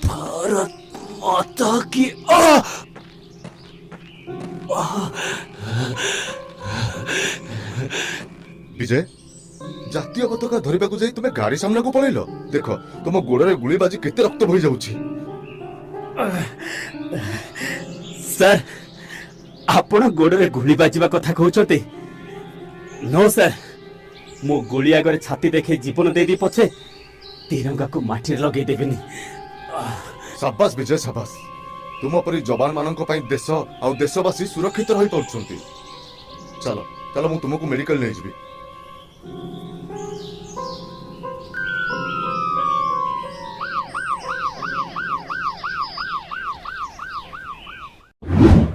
भारत माता की विजय जातीय पताका धरिबा को जाई तुमे गाड़ी सामना को पळेलो देख तुम गोड़े गुली बाजी केते रक्त बही जाउछि सर आपण गोड़े गुली बाजिबा कथा कहउछते नो सर मो गोली आगे छाती देखे जीवन दे दी पछे तिरंगा को माटी लगे देबेनी शाबाश विजय शाबाश तुम परी जवान मानक पई देश आ देशवासी सुरक्षित रही पड़छंती चलो चलो मु तुमको मेडिकल ले जिबी